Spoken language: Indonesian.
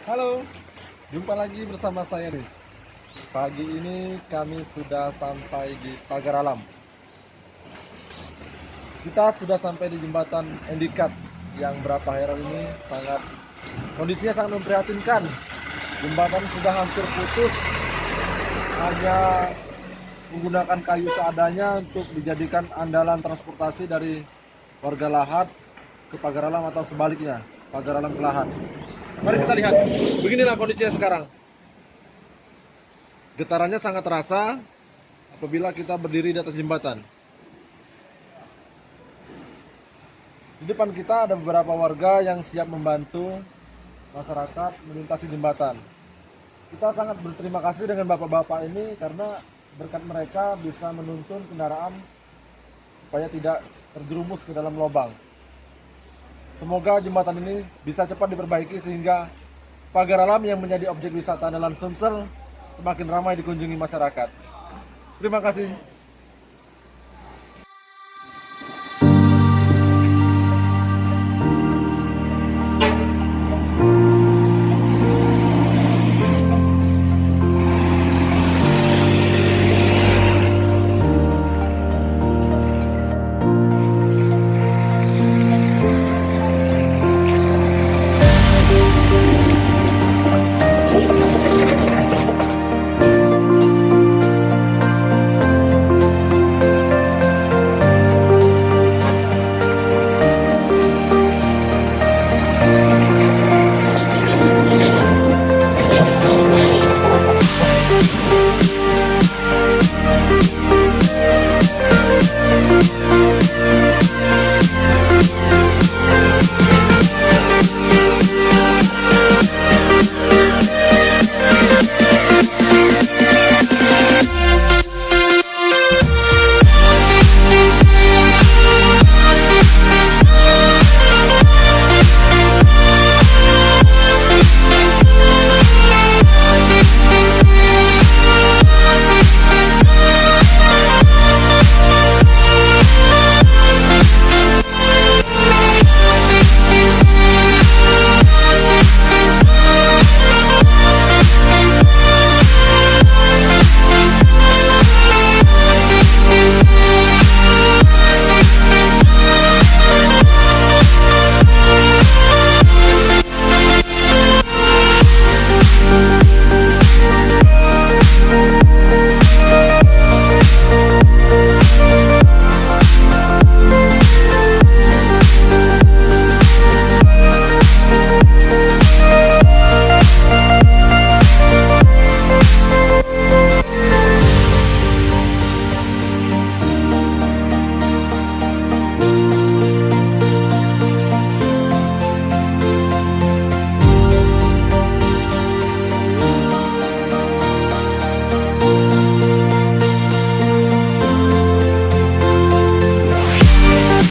Halo, jumpa lagi bersama saya nih. Pagi ini kami sudah sampai di Pagar Alam. Kita sudah sampai di jembatan Endikat yang berapa hari ini kondisinya sangat memprihatinkan. Jembatan sudah hampir putus, hanya menggunakan kayu seadanya untuk dijadikan andalan transportasi dari warga Lahat ke Pagar Alam atau sebaliknya, Pagar Alam ke Lahat. Mari kita lihat, beginilah kondisinya sekarang. Getarannya sangat terasa apabila kita berdiri di atas jembatan. Di depan kita ada beberapa warga yang siap membantu masyarakat melintasi jembatan. Kita sangat berterima kasih dengan bapak-bapak ini karena berkat mereka bisa menuntun kendaraan supaya tidak terjerumus ke dalam lubang. Semoga jembatan ini bisa cepat diperbaiki sehingga Pagar Alam yang menjadi objek wisata andalan Sumsel semakin ramai dikunjungi masyarakat. Terima kasih.